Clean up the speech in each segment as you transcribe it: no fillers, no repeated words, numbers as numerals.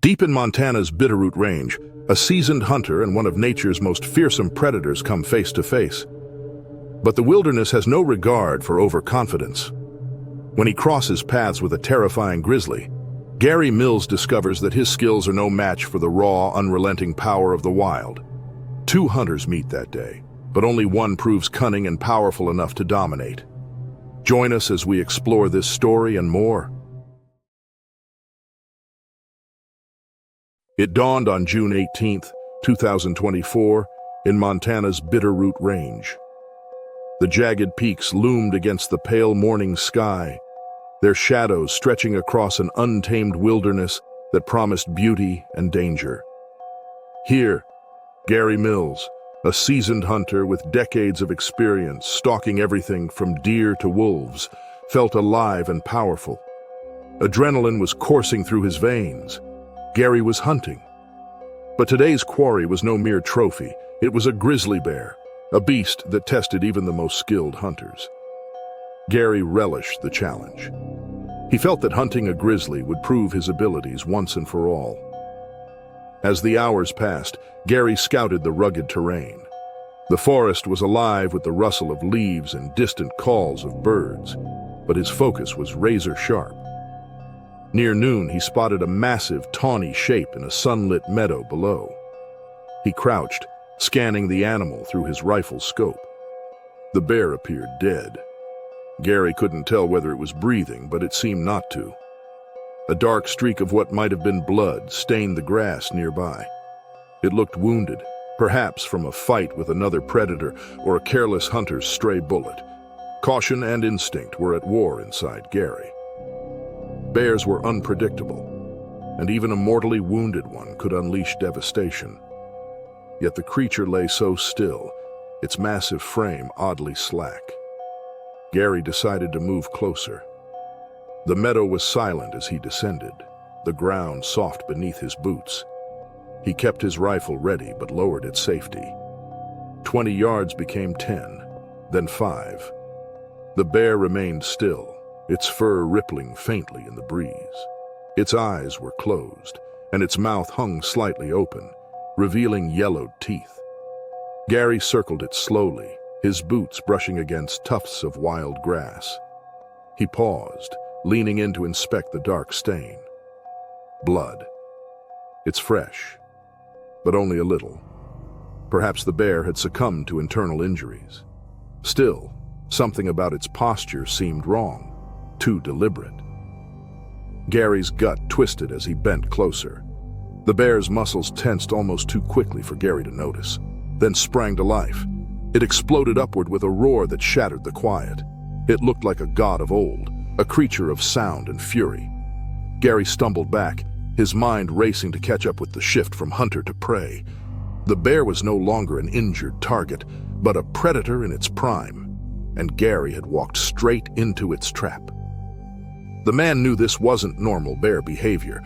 Deep in Montana's Bitterroot Range, a seasoned hunter and one of nature's most fearsome predators come face to face. But the wilderness has no regard for overconfidence. When he crosses paths with a terrifying grizzly, Gary Mills discovers that his skills are no match for the raw, unrelenting power of the wild. Two hunters meet that day, but only one proves cunning and powerful enough to dominate. Join us as we explore this story and more. It dawned on June 18, 2024, in Montana's Bitterroot Range. The jagged peaks loomed against the pale morning sky, their shadows stretching across an untamed wilderness that promised beauty and danger. Here, Gary Mills, a seasoned hunter with decades of experience stalking everything from deer to wolves, felt alive and powerful. Adrenaline was coursing through his veins. Gary was hunting. But today's quarry was no mere trophy. It was a grizzly bear, a beast that tested even the most skilled hunters. Gary relished the challenge. He felt that hunting a grizzly would prove his abilities once and for all. As the hours passed, Gary scouted the rugged terrain. The forest was alive with the rustle of leaves and distant calls of birds, but his focus was razor sharp. Near noon, he spotted a massive, tawny shape in a sunlit meadow below. He crouched, scanning the animal through his rifle scope. The bear appeared dead. Gary couldn't tell whether it was breathing, but it seemed not to. A dark streak of what might have been blood stained the grass nearby. It looked wounded, perhaps from a fight with another predator or a careless hunter's stray bullet. Caution and instinct were at war inside Gary. Bears were unpredictable, and even a mortally wounded one could unleash devastation. Yet the creature lay so still, its massive frame oddly slack. Gary decided to move closer. The meadow was silent as he descended, the ground soft beneath his boots. He kept his rifle ready but lowered its safety. 20 yards became 10, then 5. The bear remained still, its fur rippling faintly in the breeze. Its eyes were closed, and its mouth hung slightly open, revealing yellowed teeth. Gary circled it slowly, his boots brushing against tufts of wild grass. He paused, leaning in to inspect the dark stain. Blood. It's fresh, but only a little. Perhaps the bear had succumbed to internal injuries. Still, something about its posture seemed wrong, too deliberate. Gary's gut twisted as he bent closer. The bear's muscles tensed almost too quickly for Gary to notice, then sprang to life. It exploded upward with a roar that shattered the quiet. It looked like a god of old, a creature of sound and fury. Gary stumbled back, his mind racing to catch up with the shift from hunter to prey. The bear was no longer an injured target, but a predator in its prime, and Gary had walked straight into its trap. The man knew this wasn't normal bear behavior,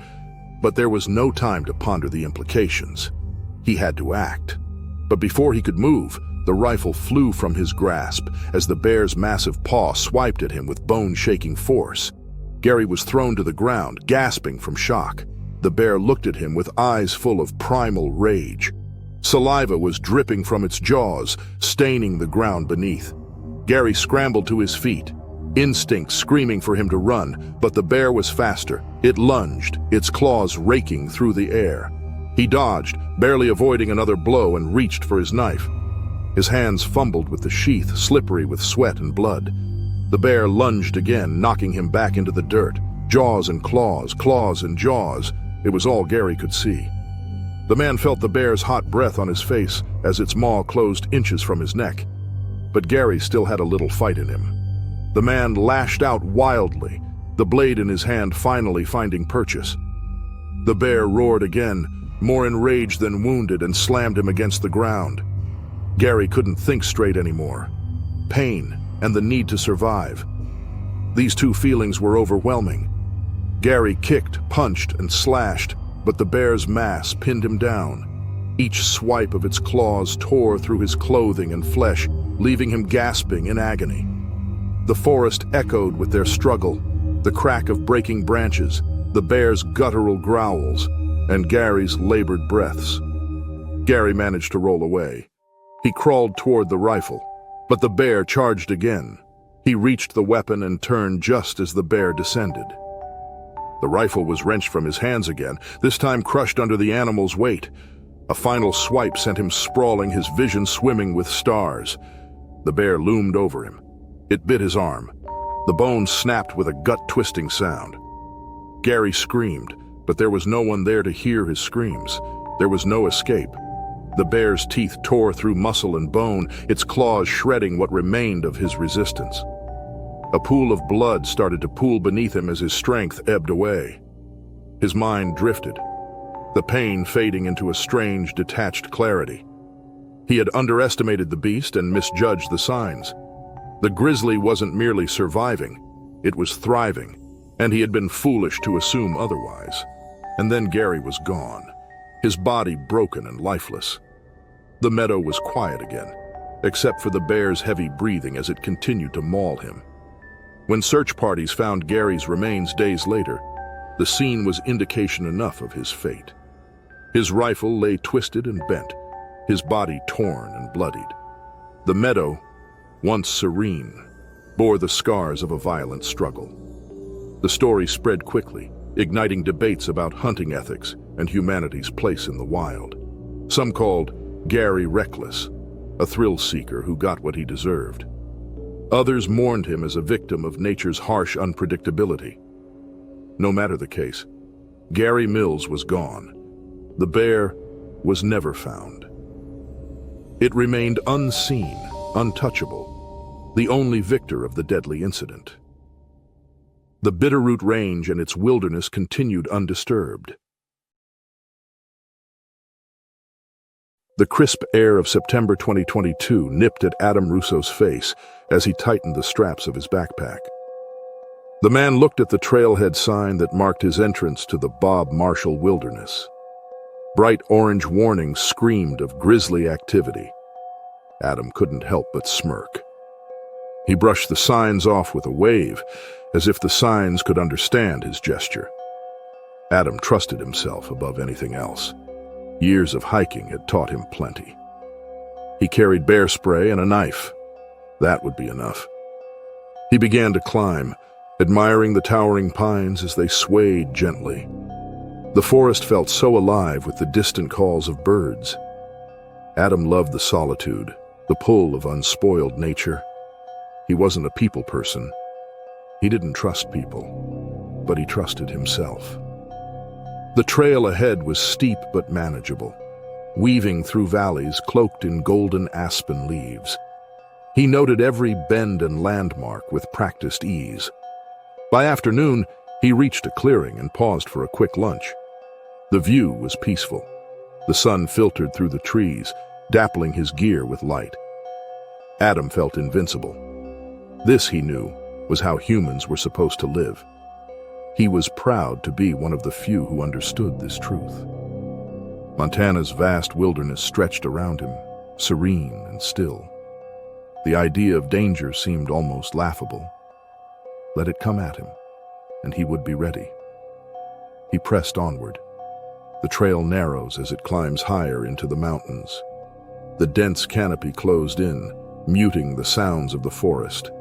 but there was no time to ponder the implications. He had to act. But before he could move, the rifle flew from his grasp as the bear's massive paw swiped at him with bone-shaking force. Gary was thrown to the ground, gasping from shock. The bear looked at him with eyes full of primal rage. Saliva was dripping from its jaws, staining the ground beneath. Gary scrambled to his feet, instinct screaming for him to run, but the bear was faster. It lunged, its claws raking through the air. He dodged, barely avoiding another blow, and reached for his knife. His hands fumbled with the sheath, slippery with sweat and blood. The bear lunged again, knocking him back into the dirt. Jaws and claws, claws and jaws. It was all Gary could see. The man felt the bear's hot breath on his face as its maw closed inches from his neck. But Gary still had a little fight in him. The man lashed out wildly, the blade in his hand finally finding purchase. The bear roared again, more enraged than wounded, and slammed him against the ground. Gary couldn't think straight anymore. Pain and the need to survive. These two feelings were overwhelming. Gary kicked, punched, and slashed, but the bear's mass pinned him down. Each swipe of its claws tore through his clothing and flesh, leaving him gasping in agony. The forest echoed with their struggle, the crack of breaking branches, the bear's guttural growls, and Gary's labored breaths. Gary managed to roll away. He crawled toward the rifle, but the bear charged again. He reached the weapon and turned just as the bear descended. The rifle was wrenched from his hands again, this time crushed under the animal's weight. A final swipe sent him sprawling, his vision swimming with stars. The bear loomed over him. It bit his arm. The bone snapped with a gut-twisting sound. Gary screamed, but there was no one there to hear his screams. There was no escape. The bear's teeth tore through muscle and bone, its claws shredding what remained of his resistance. A pool of blood started to pool beneath him as his strength ebbed away. His mind drifted, the pain fading into a strange, detached clarity. He had underestimated the beast and misjudged the signs. The grizzly wasn't merely surviving, it was thriving, and he had been foolish to assume otherwise. And then Gary was gone, his body broken and lifeless. The meadow was quiet again, except for the bear's heavy breathing as it continued to maul him. When search parties found Gary's remains days later, the scene was indication enough of his fate. His rifle lay twisted and bent, his body torn and bloodied. The meadow, once serene, bore the scars of a violent struggle. The story spread quickly, igniting debates about hunting ethics and humanity's place in the wild. Some called Gary reckless, a thrill-seeker who got what he deserved. Others mourned him as a victim of nature's harsh unpredictability. No matter the case, Gary Mills was gone. The bear was never found. It remained unseen, untouchable, the only victor of the deadly incident. The Bitterroot Range and its wilderness continued undisturbed. The crisp air of September 2022 nipped at Adam Russo's face as he tightened the straps of his backpack. The man looked at the trailhead sign that marked his entrance to the Bob Marshall Wilderness. Bright orange warnings screamed of grisly activity. Adam couldn't help but smirk. He brushed the signs off with a wave, as if the signs could understand his gesture. Adam trusted himself above anything else. Years of hiking had taught him plenty. He carried bear spray and a knife. That would be enough. He began to climb, admiring the towering pines as they swayed gently. The forest felt so alive with the distant calls of birds. Adam loved the solitude, the pull of unspoiled nature. He wasn't a people person. He didn't trust people, but he trusted himself. The trail ahead was steep but manageable, weaving through valleys cloaked in golden aspen leaves. He noted every bend and landmark with practiced ease. By afternoon, he reached a clearing and paused for a quick lunch. The view was peaceful. The sun filtered through the trees, dappling his gear with light. Adam felt invincible. This, he knew, was how humans were supposed to live. He was proud to be one of the few who understood this truth. Montana's vast wilderness stretched around him, serene and still. The idea of danger seemed almost laughable. Let it come at him, and he would be ready. He pressed onward. The trail narrows as it climbs higher into the mountains. The dense canopy closed in, muting the sounds of the forest.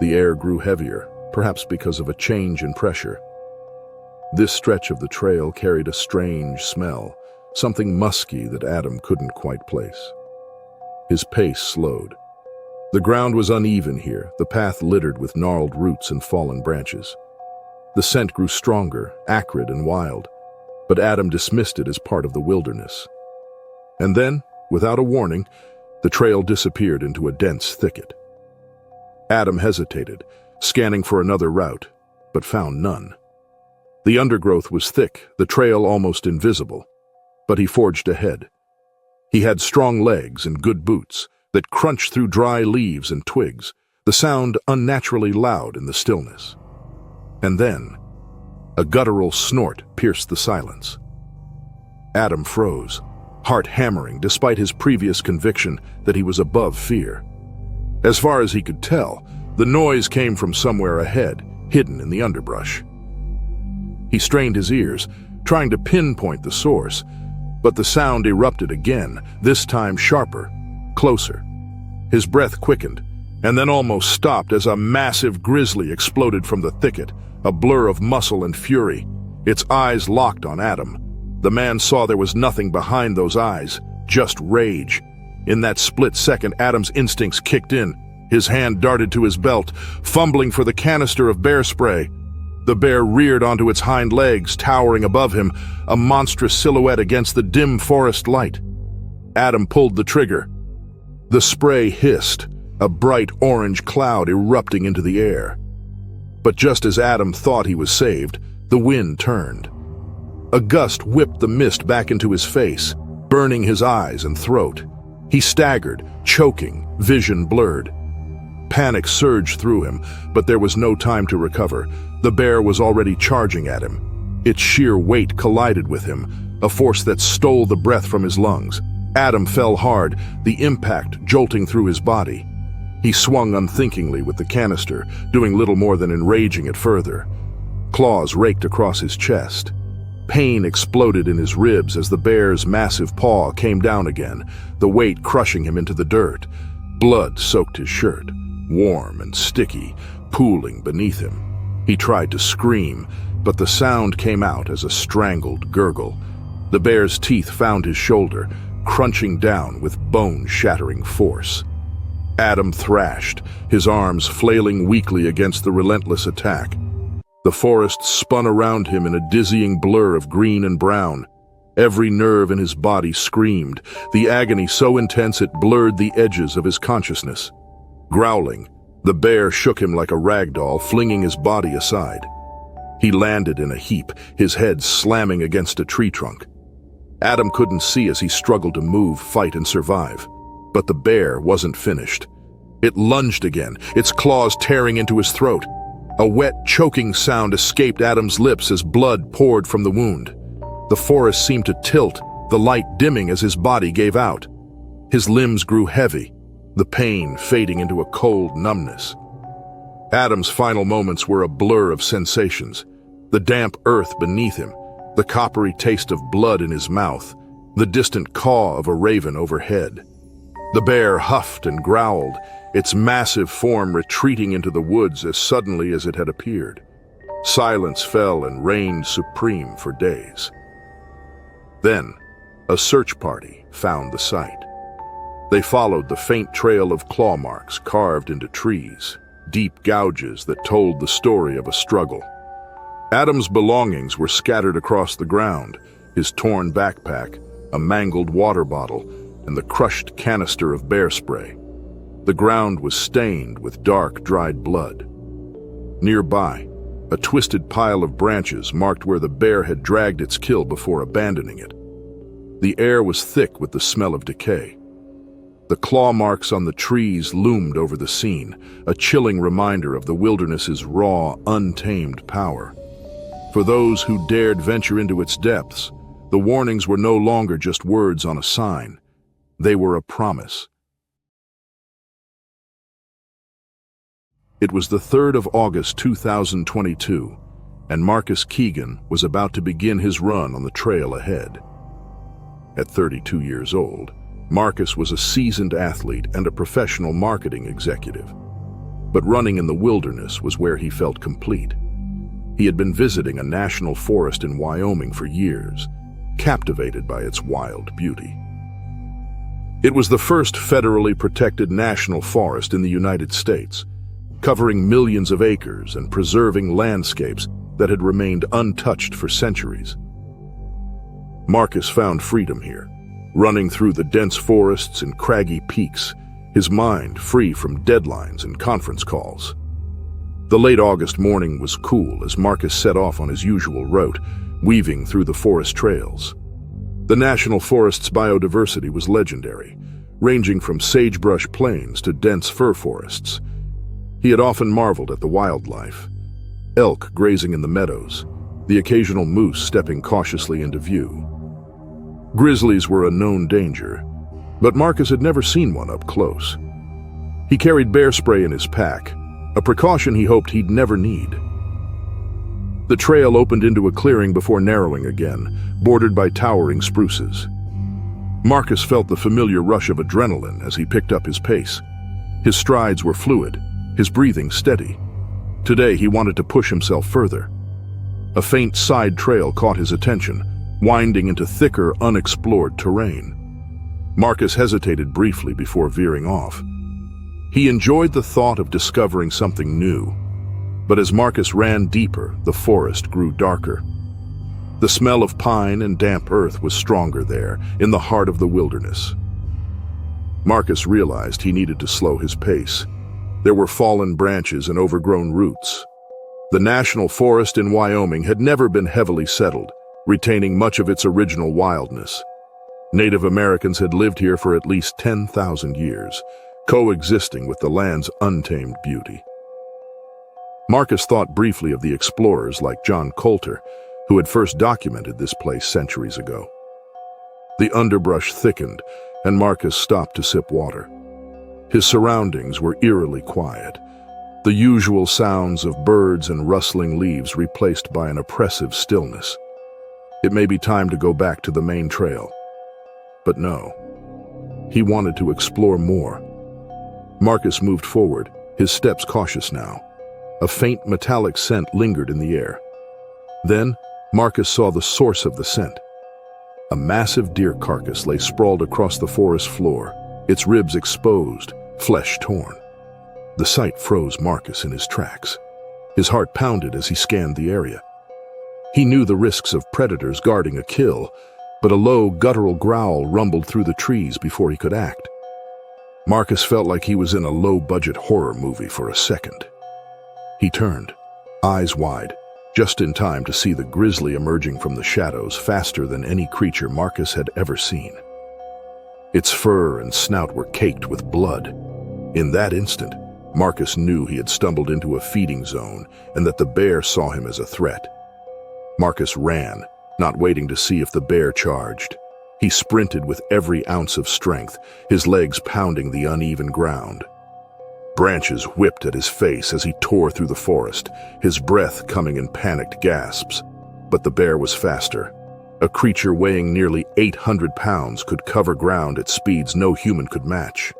The air grew heavier, perhaps because of a change in pressure. This stretch of the trail carried a strange smell, something musky that Adam couldn't quite place. His pace slowed. The ground was uneven here, the path littered with gnarled roots and fallen branches. The scent grew stronger, acrid and wild, but Adam dismissed it as part of the wilderness. And then, without a warning, the trail disappeared into a dense thicket. Adam hesitated, scanning for another route, but found none. The undergrowth was thick, the trail almost invisible, but he forged ahead. He had strong legs and good boots that crunched through dry leaves and twigs, the sound unnaturally loud in the stillness. And then, a guttural snort pierced the silence. Adam froze, heart hammering despite his previous conviction that he was above fear. As far as he could tell, the noise came from somewhere ahead, hidden in the underbrush. He strained his ears, trying to pinpoint the source. But the sound erupted again, this time sharper, closer. His breath quickened, and then almost stopped as a massive grizzly exploded from the thicket, a blur of muscle and fury. Its eyes locked on Adam. The man saw there was nothing behind those eyes, just rage. In that split second, Adam's instincts kicked in. His hand darted to his belt, fumbling for the canister of bear spray. The bear reared onto its hind legs, towering above him, a monstrous silhouette against the dim forest light. Adam pulled the trigger. The spray hissed, a bright orange cloud erupting into the air. But just as Adam thought he was saved, the wind turned. A gust whipped the mist back into his face, burning his eyes and throat. He staggered, choking, vision blurred. Panic surged through him, but there was no time to recover. The bear was already charging at him. Its sheer weight collided with him, a force that stole the breath from his lungs. Adam fell hard, the impact jolting through his body. He swung unthinkingly with the canister, doing little more than enraging it further. Claws raked across his chest. Pain exploded in his ribs as the bear's massive paw came down again, the weight crushing him into the dirt. Blood soaked his shirt, warm and sticky, pooling beneath him. He tried to scream, but the sound came out as a strangled gurgle. The bear's teeth found his shoulder, crunching down with bone-shattering force. Adam thrashed, his arms flailing weakly against the relentless attack. The forest spun around him in a dizzying blur of green and brown. Every nerve in his body screamed, the agony so intense it blurred the edges of his consciousness. Growling, the bear shook him like a rag doll, flinging his body aside. He landed in a heap, his head slamming against a tree trunk. Adam couldn't see as he struggled to move, fight, and survive. But the bear wasn't finished. It lunged again, its claws tearing into his throat. A wet, choking sound escaped Adam's lips as blood poured from the wound. The forest seemed to tilt, the light dimming as his body gave out. His limbs grew heavy, the pain fading into a cold numbness. Adam's final moments were a blur of sensations. The damp earth beneath him, the coppery taste of blood in his mouth, the distant caw of a raven overhead. The bear huffed and growled, its massive form retreating into the woods as suddenly as it had appeared. Silence fell and reigned supreme for days. Then, a search party found the site. They followed the faint trail of claw marks carved into trees, deep gouges that told the story of a struggle. Adam's belongings were scattered across the ground, his torn backpack, a mangled water bottle, and the crushed canister of bear spray. The ground was stained with dark, dried blood. Nearby, a twisted pile of branches marked where the bear had dragged its kill before abandoning it. The air was thick with the smell of decay. The claw marks on the trees loomed over the scene, a chilling reminder of the wilderness's raw, untamed power. For those who dared venture into its depths, the warnings were no longer just words on a sign. They were a promise. It was the 3rd of August 2022, and Marcus Keegan was about to begin his run on the trail ahead. At 32 years old, Marcus was a seasoned athlete and a professional marketing executive. But running in the wilderness was where he felt complete. He had been visiting a national forest in Wyoming for years, captivated by its wild beauty. It was the first federally protected national forest in the United States, covering millions of acres and preserving landscapes that had remained untouched for centuries. Marcus found freedom here, running through the dense forests and craggy peaks, his mind free from deadlines and conference calls. The late August morning was cool as Marcus set off on his usual route, weaving through the forest trails. The National Forest's biodiversity was legendary, ranging from sagebrush plains to dense fir forests. He had often marveled at the wildlife: elk grazing in the meadows, the occasional moose stepping cautiously into view. Grizzlies were a known danger, but Marcus had never seen one up close. He carried bear spray in his pack, a precaution he hoped he'd never need. The trail opened into a clearing before narrowing again, bordered by towering spruces. Marcus felt the familiar rush of adrenaline as he picked up his pace. His strides were fluid, his breathing steady. Today he wanted to push himself further. A faint side trail caught his attention, winding into thicker, unexplored terrain. Marcus hesitated briefly before veering off. He enjoyed the thought of discovering something new. But as Marcus ran deeper, the forest grew darker. The smell of pine and damp earth was stronger there, in the heart of the wilderness. Marcus realized he needed to slow his pace. There were fallen branches and overgrown roots. The national forest in Wyoming had never been heavily settled, retaining much of its original wildness. Native Americans had lived here for at least 10,000 years, coexisting with the land's untamed beauty. Marcus thought briefly of the explorers like John Coulter, who had first documented this place centuries ago. The underbrush thickened, and Marcus stopped to sip water. His surroundings were eerily quiet, the usual sounds of birds and rustling leaves replaced by an oppressive stillness. It may be time to go back to the main trail. But no. He wanted to explore more. Marcus moved forward, his steps cautious now. A faint metallic scent lingered in the air. Then, Marcus saw the source of the scent. A massive deer carcass lay sprawled across the forest floor, its ribs exposed, flesh torn. The sight froze Marcus in his tracks. His heart pounded as he scanned the area. He knew the risks of predators guarding a kill, but a low, guttural growl rumbled through the trees before he could act. Marcus felt like he was in a low-budget horror movie for a second. He turned, eyes wide, just in time to see the grizzly emerging from the shadows faster than any creature Marcus had ever seen. Its fur and snout were caked with blood. In that instant, Marcus knew he had stumbled into a feeding zone and that the bear saw him as a threat. Marcus ran, not waiting to see if the bear charged. He sprinted with every ounce of strength, his legs pounding the uneven ground. Branches whipped at his face as he tore through the forest, his breath coming in panicked gasps. But the bear was faster. A creature weighing nearly 800 pounds could cover ground at speeds no human could match.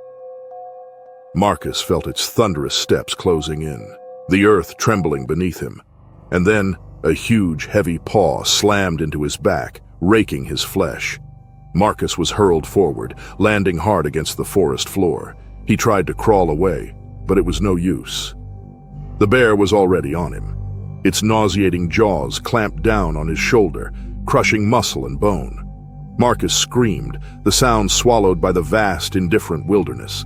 Marcus felt its thunderous steps closing in, the earth trembling beneath him. And then, a huge, heavy paw slammed into his back, raking his flesh. Marcus was hurled forward, landing hard against the forest floor. He tried to crawl away, but it was no use. The bear was already on him. Its nauseating jaws clamped down on his shoulder, crushing muscle and bone. Marcus screamed, the sound swallowed by the vast, indifferent wilderness.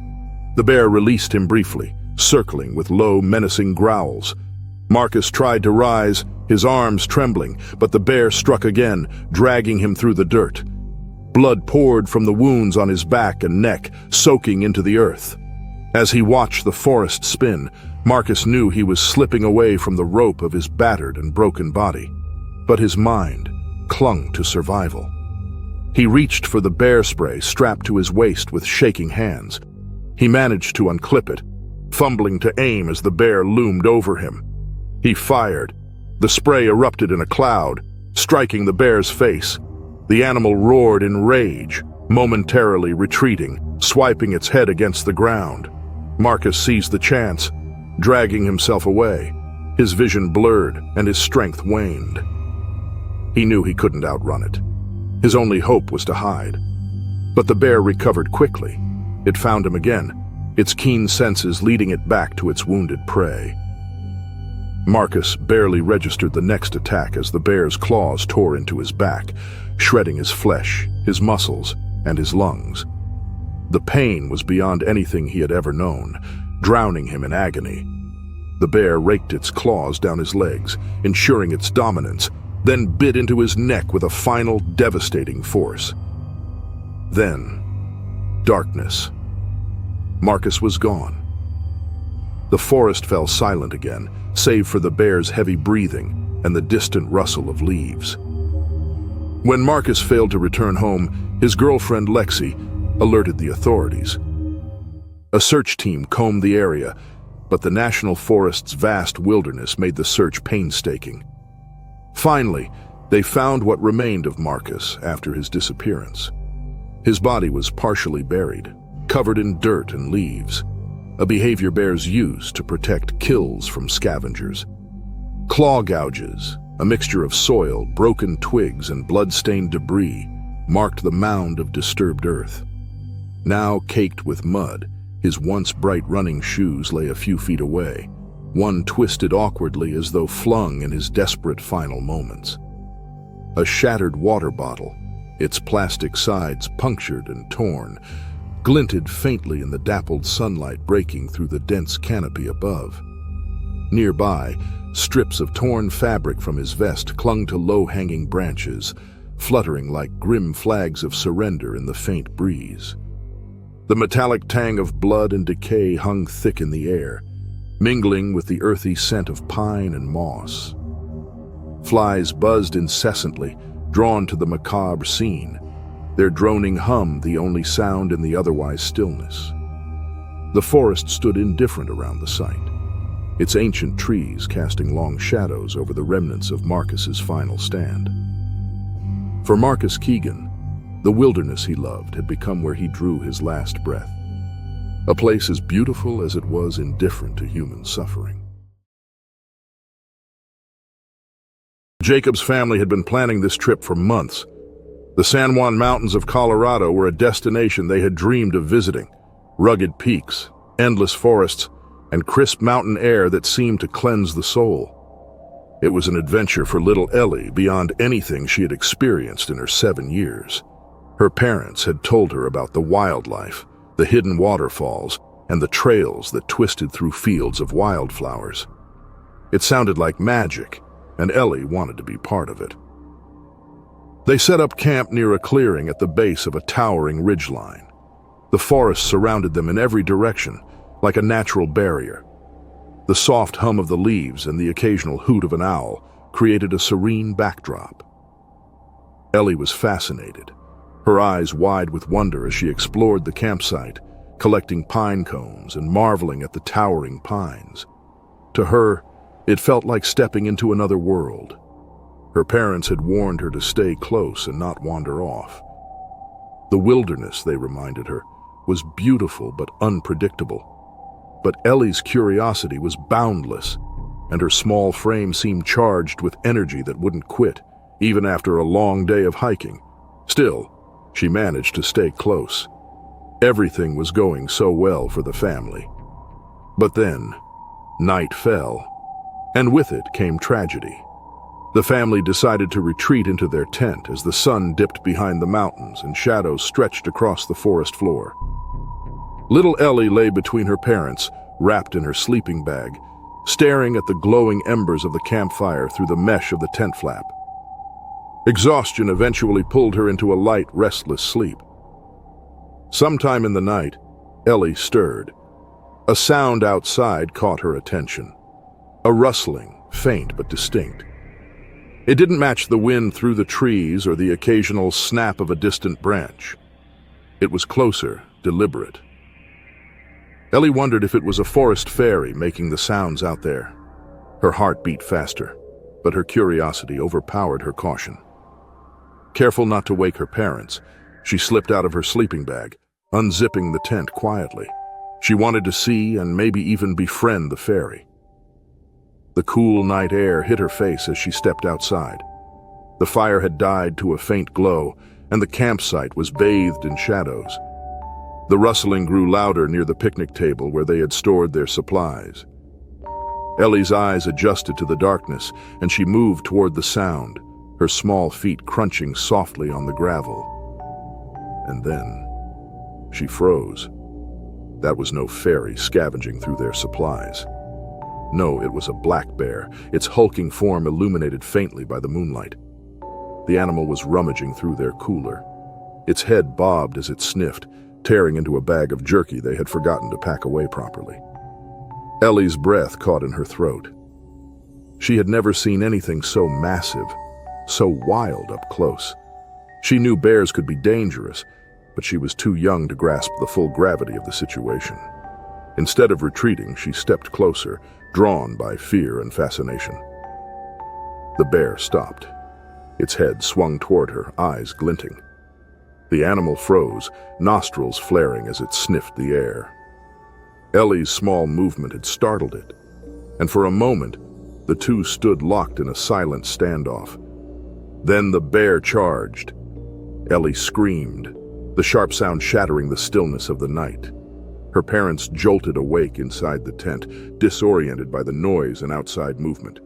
The bear released him briefly, circling with low, menacing growls. Marcus tried to rise, his arms trembling, but the bear struck again, dragging him through the dirt. Blood poured from the wounds on his back and neck, soaking into the earth. As he watched the forest spin, Marcus knew he was slipping away from the rope of his battered and broken body. But his mind clung to survival. He reached for the bear spray strapped to his waist with shaking hands. He managed to unclip it, fumbling to aim as the bear loomed over him. He fired. The spray erupted in a cloud, striking the bear's face. The animal roared in rage, momentarily retreating, swiping its head against the ground. Marcus seized the chance, dragging himself away. His vision blurred and his strength waned. He knew he couldn't outrun it. His only hope was to hide. But the bear recovered quickly. It found him again, its keen senses leading it back to its wounded prey. Marcus barely registered the next attack as the bear's claws tore into his back, shredding his flesh, his muscles, and his lungs. The pain was beyond anything he had ever known, drowning him in agony. The bear raked its claws down his legs, ensuring its dominance, then bit into his neck with a final devastating force. Then, darkness. Marcus was gone. The forest fell silent again, save for the bear's heavy breathing and the distant rustle of leaves. When Marcus failed to return home, his girlfriend Lexi alerted the authorities. A search team combed the area, but the national forest's vast wilderness made the search painstaking. Finally, they found what remained of Marcus after his disappearance. His body was partially buried, covered in dirt and leaves, a behavior bears use to protect kills from scavengers. Claw gouges, a mixture of soil, broken twigs, and blood-stained debris, marked the mound of disturbed earth. Now caked with mud, his once bright running shoes lay a few feet away, one twisted awkwardly as though flung in his desperate final moments. A shattered water bottle, its plastic sides punctured and torn, glinted faintly in the dappled sunlight breaking through the dense canopy above. Nearby, strips of torn fabric from his vest clung to low-hanging branches, fluttering like grim flags of surrender in the faint breeze. The metallic tang of blood and decay hung thick in the air, mingling with the earthy scent of pine and moss. Flies buzzed incessantly, drawn to the macabre scene, their droning hum the only sound in the otherwise stillness. The forest stood indifferent around the site, its ancient trees casting long shadows over the remnants of Marcus's final stand. For Marcus Keegan, the wilderness he loved had become where he drew his last breath, a place as beautiful as it was indifferent to human suffering. Jacob's family had been planning this trip for months. The San Juan Mountains of Colorado were a destination they had dreamed of visiting. Rugged peaks, endless forests, and crisp mountain air that seemed to cleanse the soul. It was an adventure for little Ellie beyond anything she had experienced in her 7 years. Her parents had told her about the wildlife, the hidden waterfalls, and the trails that twisted through fields of wildflowers. It sounded like magic, and Ellie wanted to be part of it. They set up camp near a clearing at the base of a towering ridgeline. The forest surrounded them in every direction, like a natural barrier. The soft hum of the leaves and the occasional hoot of an owl created a serene backdrop. Ellie was fascinated, her eyes wide with wonder as she explored the campsite, collecting pine cones and marveling at the towering pines. To her, it felt like stepping into another world. Her parents had warned her to stay close and not wander off. The wilderness, they reminded her, was beautiful but unpredictable. But Ellie's curiosity was boundless, and her small frame seemed charged with energy that wouldn't quit, even after a long day of hiking. Still, she managed to stay close. Everything was going so well for the family. But then, night fell, and with it came tragedy. The family decided to retreat into their tent as the sun dipped behind the mountains and shadows stretched across the forest floor. Little Ellie lay between her parents, wrapped in her sleeping bag, staring at the glowing embers of the campfire through the mesh of the tent flap. Exhaustion eventually pulled her into a light, restless sleep. Sometime in the night, Ellie stirred. A sound outside caught her attention. A rustling, faint but distinct. It didn't match the wind through the trees or the occasional snap of a distant branch. It was closer, deliberate. Ellie wondered if it was a forest fairy making the sounds out there. Her heart beat faster, but her curiosity overpowered her caution. Careful not to wake her parents, she slipped out of her sleeping bag, unzipping the tent quietly. She wanted to see and maybe even befriend the fairy. The cool night air hit her face as she stepped outside. The fire had died to a faint glow, and the campsite was bathed in shadows. The rustling grew louder near the picnic table where they had stored their supplies. Ellie's eyes adjusted to the darkness, and she moved toward the sound, her small feet crunching softly on the gravel. And then she froze. That was no fairy scavenging through their supplies. No, it was a black bear, its hulking form illuminated faintly by the moonlight. The animal was rummaging through their cooler. Its head bobbed as it sniffed, tearing into a bag of jerky they had forgotten to pack away properly. Ellie's breath caught in her throat. She had never seen anything so massive, so wild up close. She knew bears could be dangerous, but she was too young to grasp the full gravity of the situation. Instead of retreating, she stepped closer, drawn by fear and fascination. The bear stopped. Its head swung toward her, eyes glinting. The animal froze, nostrils flaring as it sniffed the air. Ellie's small movement had startled it, and for a moment, the two stood locked in a silent standoff. Then the bear charged. Ellie screamed, the sharp sound shattering the stillness of the night. Her parents jolted awake inside the tent, disoriented by the noise and outside movement.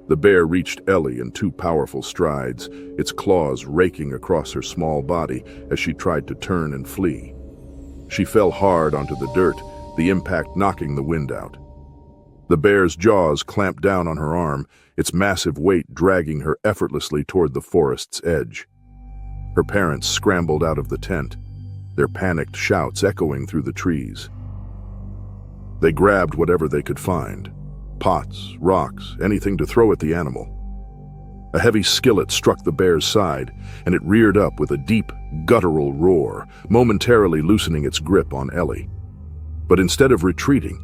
The bear reached Ellie in two powerful strides, its claws raking across her small body as she tried to turn and flee. She fell hard onto the dirt, the impact knocking the wind out. The bear's jaws clamped down on her arm, its massive weight dragging her effortlessly toward the forest's edge. Her parents scrambled out of the tent, their panicked shouts echoing through the trees. They grabbed whatever they could find, pots, rocks, anything to throw at the animal. A heavy skillet struck the bear's side, and it reared up with a deep, guttural roar, momentarily loosening its grip on Ellie. But instead of retreating,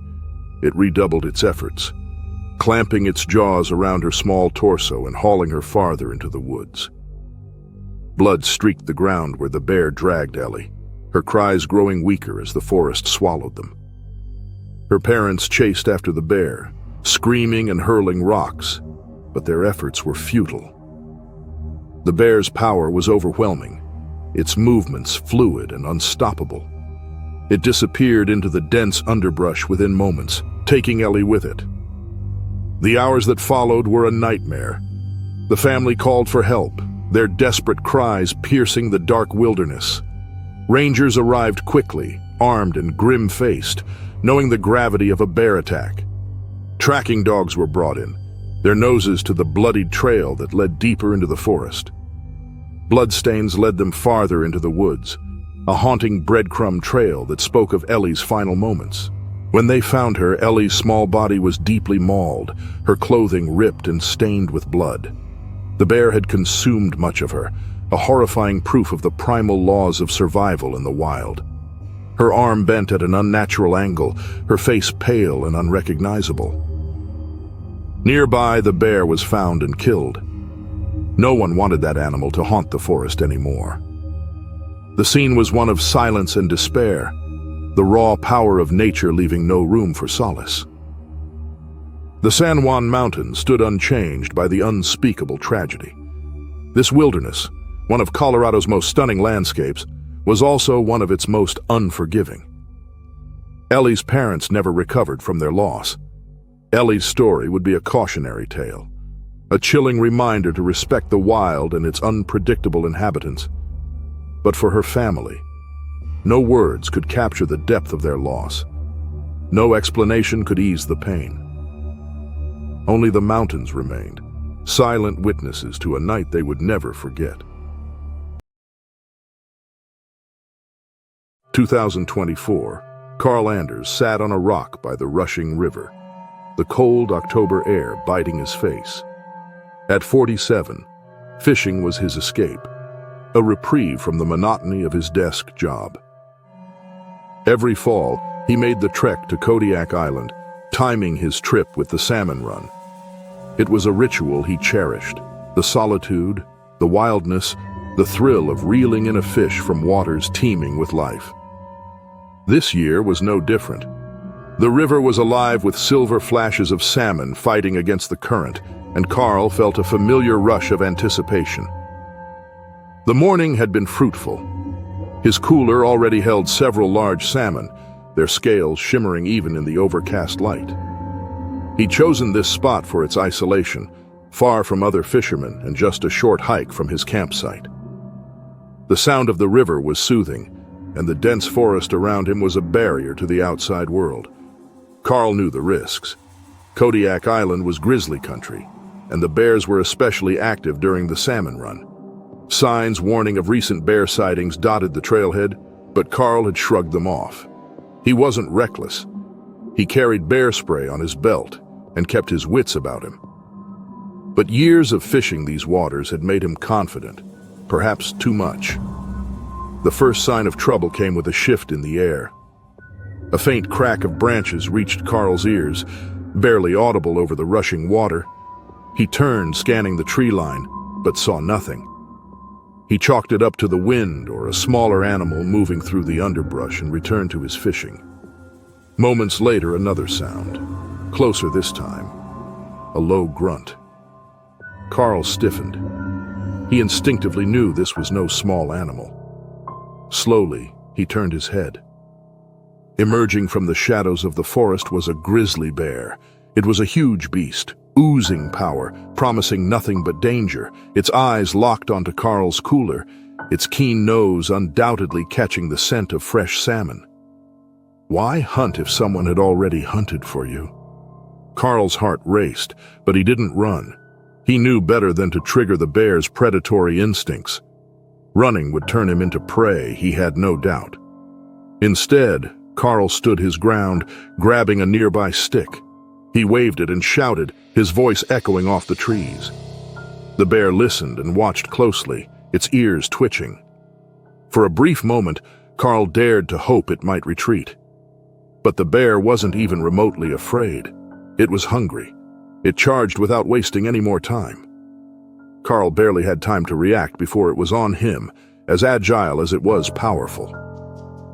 it redoubled its efforts, clamping its jaws around her small torso and hauling her farther into the woods. Blood streaked the ground where the bear dragged Ellie, her cries growing weaker as the forest swallowed them. Her parents chased after the bear, screaming and hurling rocks, but their efforts were futile. The bear's power was overwhelming, its movements fluid and unstoppable. It disappeared into the dense underbrush within moments, taking Ellie with it. The hours that followed were a nightmare. The family called for help, their desperate cries piercing the dark wilderness. Rangers arrived quickly, armed and grim-faced, knowing the gravity of a bear attack. Tracking dogs were brought in, their noses to the bloodied trail that led deeper into the forest. Bloodstains led them farther into the woods, a haunting breadcrumb trail that spoke of Ellie's final moments. When they found her, Ellie's small body was deeply mauled, her clothing ripped and stained with blood. The bear had consumed much of her, a horrifying proof of the primal laws of survival in the wild. Her arm bent at an unnatural angle, her face pale and unrecognizable. Nearby, the bear was found and killed. No one wanted that animal to haunt the forest anymore. The scene was one of silence and despair, the raw power of nature leaving no room for solace. The San Juan Mountains stood unchanged by the unspeakable tragedy. This wilderness, one of Colorado's most stunning landscapes, was also one of its most unforgiving. Ellie's parents never recovered from their loss. Ellie's story would be a cautionary tale, a chilling reminder to respect the wild and its unpredictable inhabitants. But for her family, no words could capture the depth of their loss. No explanation could ease the pain. Only the mountains remained, silent witnesses to a night they would never forget. 2024, Carl Anders sat on a rock by the rushing river, the cold October air biting his face. At 47, fishing was his escape, a reprieve from the monotony of his desk job. Every fall, he made the trek to Kodiak Island, timing his trip with the salmon run. It was a ritual he cherished, the solitude, the wildness, the thrill of reeling in a fish from waters teeming with life. This year was no different. The river was alive with silver flashes of salmon fighting against the current, and Carl felt a familiar rush of anticipation. The morning had been fruitful. His cooler already held several large salmon, their scales shimmering even in the overcast light. He'd chosen this spot for its isolation, far from other fishermen and just a short hike from his campsite. The sound of the river was soothing, and the dense forest around him was a barrier to the outside world. Carl knew the risks. Kodiak Island was grizzly country, and the bears were especially active during the salmon run. Signs warning of recent bear sightings dotted the trailhead, but Carl had shrugged them off. He wasn't reckless. He carried bear spray on his belt and kept his wits about him. But years of fishing these waters had made him confident, perhaps too much. The first sign of trouble came with a shift in the air. A faint crack of branches reached Carl's ears, barely audible over the rushing water. He turned, scanning the tree line, but saw nothing. He chalked it up to the wind or a smaller animal moving through the underbrush and returned to his fishing. Moments later, another sound. Closer this time. A low grunt. Carl stiffened. He instinctively knew this was no small animal. Slowly, he turned his head. Emerging from the shadows of the forest was a grizzly bear. It was a huge beast, oozing power, promising nothing but danger, its eyes locked onto Carl's cooler, its keen nose undoubtedly catching the scent of fresh salmon. Why hunt if someone had already hunted for you? Carl's heart raced, but he didn't run. He knew better than to trigger the bear's predatory instincts. Running would turn him into prey, he had no doubt. Instead, Carl stood his ground, grabbing a nearby stick. He waved it and shouted, his voice echoing off the trees. The bear listened and watched closely, its ears twitching. For a brief moment, Carl dared to hope it might retreat. But the bear wasn't even remotely afraid. It was hungry. It charged without wasting any more time. Carl barely had time to react before it was on him, as agile as it was powerful.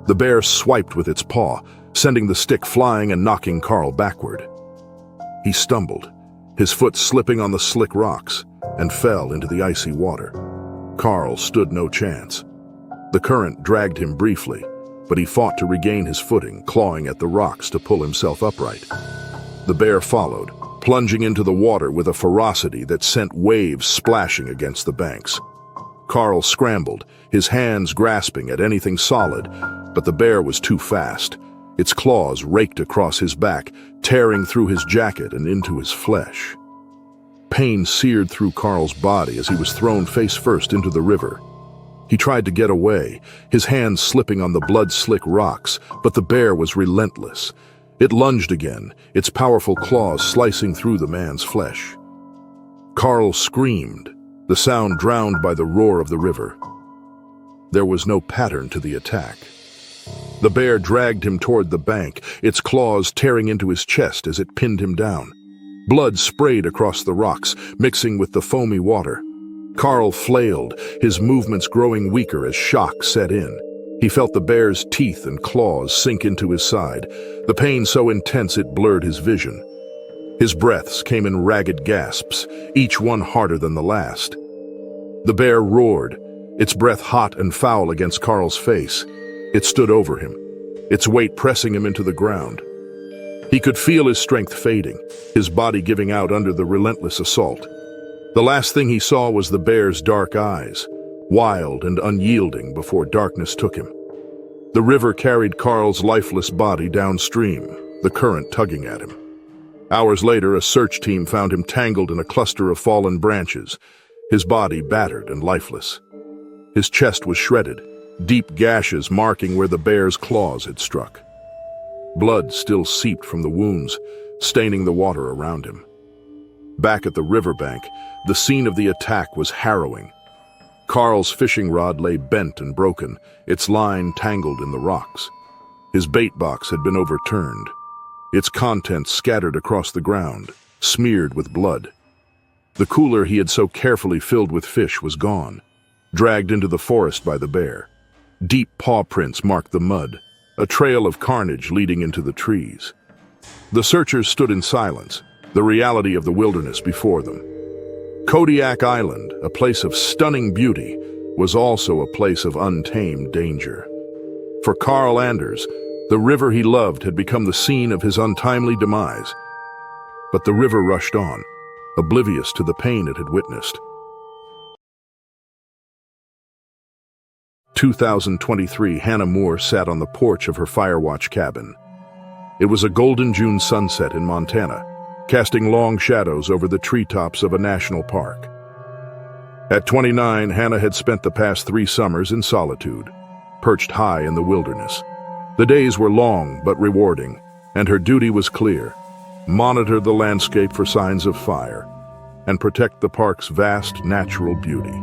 The bear swiped with its paw, sending the stick flying and knocking Carl backward. He stumbled, his foot slipping on the slick rocks, and fell into the icy water. Carl stood no chance. The current dragged him briefly, but he fought to regain his footing, clawing at the rocks to pull himself upright. The bear followed, plunging into the water with a ferocity that sent waves splashing against the banks. Carl scrambled, his hands grasping at anything solid, but the bear was too fast. Its claws raked across his back, tearing through his jacket and into his flesh. Pain seared through Carl's body as he was thrown face first into the river. He tried to get away, his hands slipping on the blood-slick rocks, but the bear was relentless. It lunged again, its powerful claws slicing through the man's flesh. Carl screamed, the sound drowned by the roar of the river. There was no pattern to the attack. The bear dragged him toward the bank, its claws tearing into his chest as it pinned him down. Blood sprayed across the rocks, mixing with the foamy water. Carl flailed, his movements growing weaker as shock set in. He felt the bear's teeth and claws sink into his side, the pain so intense it blurred his vision. His breaths came in ragged gasps, each one harder than the last. The bear roared, its breath hot and foul against Carl's face. It stood over him, its weight pressing him into the ground. He could feel his strength fading, his body giving out under the relentless assault. The last thing he saw was the bear's dark eyes, wild and unyielding before darkness took him. The river carried Carl's lifeless body downstream, the current tugging at him. Hours later, a search team found him tangled in a cluster of fallen branches, his body battered and lifeless. His chest was shredded, deep gashes marking where the bear's claws had struck. Blood still seeped from the wounds, staining the water around him. Back at the riverbank, the scene of the attack was harrowing. Carl's fishing rod lay bent and broken, its line tangled in the rocks. His bait box had been overturned, its contents scattered across the ground, smeared with blood. The cooler he had so carefully filled with fish was gone, dragged into the forest by the bear. Deep paw prints marked the mud, a trail of carnage leading into the trees. The searchers stood in silence, the reality of the wilderness before them. Kodiak Island, a place of stunning beauty, was also a place of untamed danger. For Carl Anders, the river he loved had become the scene of his untimely demise. But the river rushed on, oblivious to the pain it had witnessed. 2023, Hannah Moore sat on the porch of her Firewatch cabin. It was a golden June sunset in Montana, casting long shadows over the treetops of a national park. At 29, Hannah had spent the past 3 summers in solitude, perched high in the wilderness. The days were long but rewarding, and her duty was clear: monitor the landscape for signs of fire, and protect the park's vast natural beauty.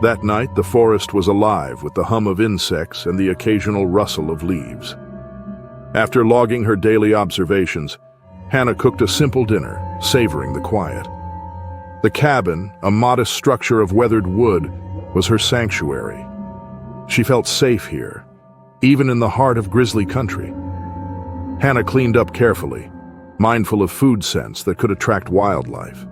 That night, the forest was alive with the hum of insects and the occasional rustle of leaves. After logging her daily observations, Hannah cooked a simple dinner, savoring the quiet. The cabin, a modest structure of weathered wood, was her sanctuary. She felt safe here, even in the heart of Grizzly country. Hannah cleaned up carefully, mindful of food scents that could attract wildlife.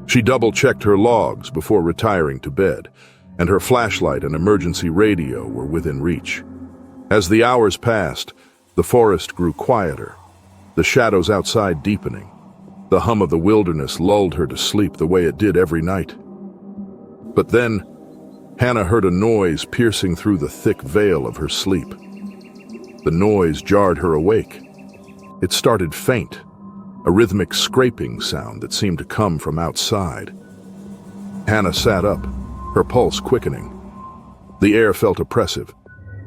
She double-checked her logs before retiring to bed, and her flashlight and emergency radio were within reach. As the hours passed, the forest grew quieter, the shadows outside deepening. The hum of the wilderness lulled her to sleep the way it did every night. But then, Hannah heard a noise piercing through the thick veil of her sleep. The noise jarred her awake. It started faint, a rhythmic scraping sound that seemed to come from outside. Hannah sat up, her pulse quickening. The air felt oppressive,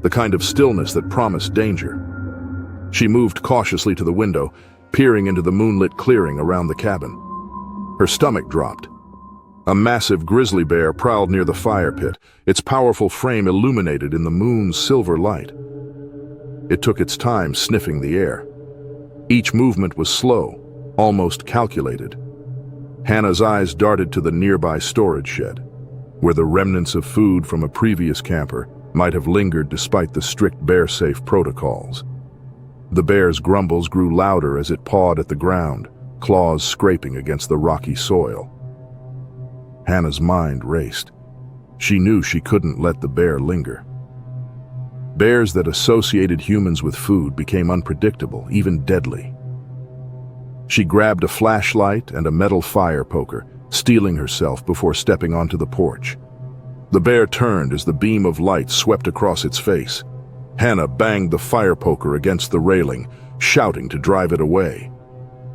the kind of stillness that promised danger. She moved cautiously to the window, peering into the moonlit clearing around the cabin. Her stomach dropped. A massive grizzly bear prowled near the fire pit, its powerful frame illuminated in the moon's silver light. It took its time sniffing the air. Each movement was slow, almost calculated. Hannah's eyes darted to the nearby storage shed, where the remnants of food from a previous camper might have lingered despite the strict bear-safe protocols. The bear's grumbles grew louder as it pawed at the ground, claws scraping against the rocky soil. Hannah's mind raced. She knew she couldn't let the bear linger. Bears that associated humans with food became unpredictable, even deadly. She grabbed a flashlight and a metal fire poker, steeling herself before stepping onto the porch. The bear turned as the beam of light swept across its face. Hannah banged the fire poker against the railing, shouting to drive it away.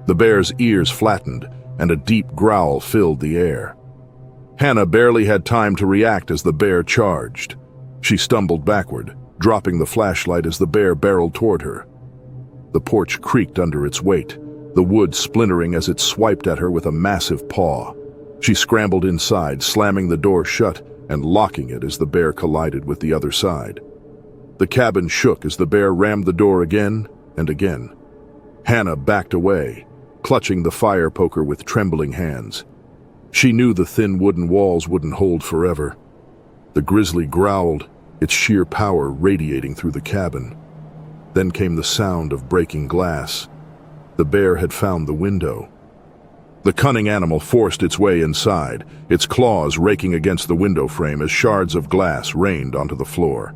The bear's ears flattened, and a deep growl filled the air. Hannah barely had time to react as the bear charged. She stumbled backward, dropping the flashlight as the bear barreled toward her. The porch creaked under its weight, the wood splintering as it swiped at her with a massive paw. She scrambled inside, slamming the door shut and locking it as the bear collided with the other side. The cabin shook as the bear rammed the door again and again. Hannah backed away, clutching the fire poker with trembling hands. She knew the thin wooden walls wouldn't hold forever. The grizzly growled, its sheer power radiating through the cabin. Then came the sound of breaking glass. The bear had found the window. The cunning animal forced its way inside, its claws raking against the window frame as shards of glass rained onto the floor.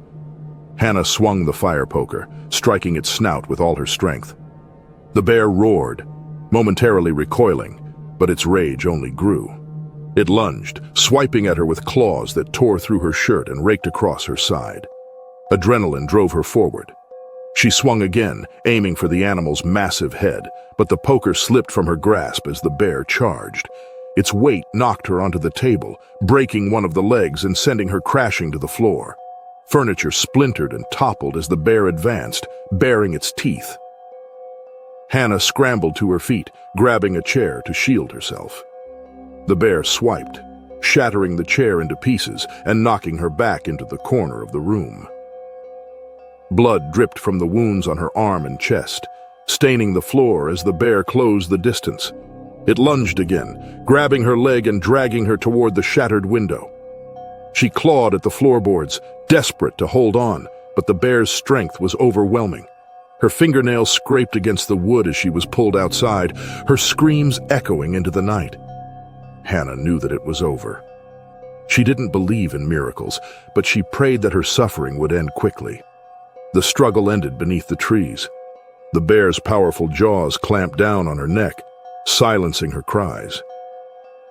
Hannah swung the fire poker, striking its snout with all her strength. The bear roared, momentarily recoiling, but its rage only grew. It lunged, swiping at her with claws that tore through her shirt and raked across her side. Adrenaline drove her forward. She swung again, aiming for the animal's massive head, but the poker slipped from her grasp as the bear charged. Its weight knocked her onto the table, breaking one of the legs and sending her crashing to the floor. Furniture splintered and toppled as the bear advanced, baring its teeth. Hannah scrambled to her feet, grabbing a chair to shield herself. The bear swiped, shattering the chair into pieces and knocking her back into the corner of the room. Blood dripped from the wounds on her arm and chest, staining the floor as the bear closed the distance. It lunged again, grabbing her leg and dragging her toward the shattered window. She clawed at the floorboards, desperate to hold on, but the bear's strength was overwhelming. Her fingernails scraped against the wood as she was pulled outside, her screams echoing into the night. Hannah knew that it was over. She didn't believe in miracles, but she prayed that her suffering would end quickly. The struggle ended beneath the trees. The bear's powerful jaws clamped down on her neck, silencing her cries.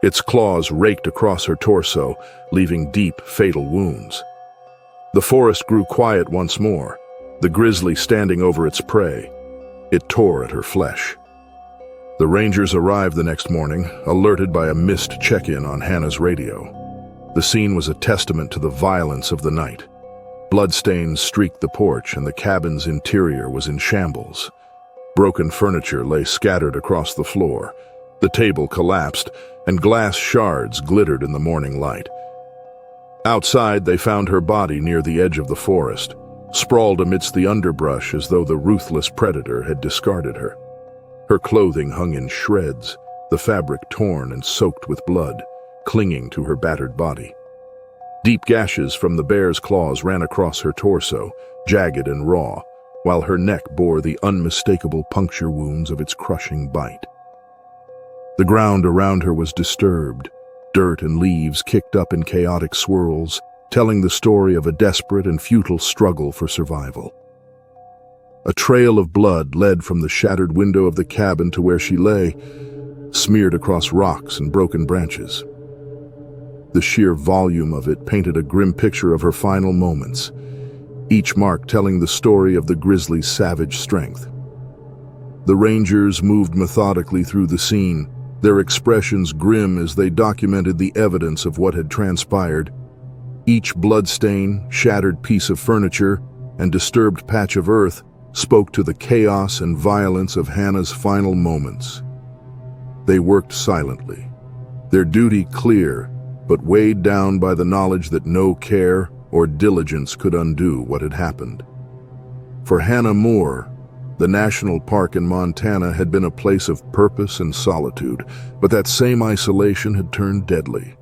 Its claws raked across her torso, leaving deep, fatal wounds. The forest grew quiet once more, the grizzly standing over its prey. It tore at her flesh. The rangers arrived the next morning, alerted by a missed check-in on Hannah's radio. The scene was a testament to the violence of the night. Bloodstains streaked the porch, and the cabin's interior was in shambles. Broken furniture lay scattered across the floor. The table collapsed, and glass shards glittered in the morning light. Outside, they found her body near the edge of the forest, sprawled amidst the underbrush as though the ruthless predator had discarded her. Her clothing hung in shreds, the fabric torn and soaked with blood, clinging to her battered body. Deep gashes from the bear's claws ran across her torso, jagged and raw, while her neck bore the unmistakable puncture wounds of its crushing bite. The ground around her was disturbed. Dirt and leaves kicked up in chaotic swirls, telling the story of a desperate and futile struggle for survival. A trail of blood led from the shattered window of the cabin to where she lay, smeared across rocks and broken branches. The sheer volume of it painted a grim picture of her final moments, each mark telling the story of the Grizzly's savage strength. The Rangers moved methodically through the scene, their expressions grim as they documented the evidence of what had transpired. Each bloodstain, shattered piece of furniture, and disturbed patch of earth spoke to the chaos and violence of Hannah's final moments. They worked silently, their duty clear, but weighed down by the knowledge that no care or diligence could undo what had happened. For Hannah Moore, the national park in Montana had been a place of purpose and solitude, but that same isolation had turned deadly.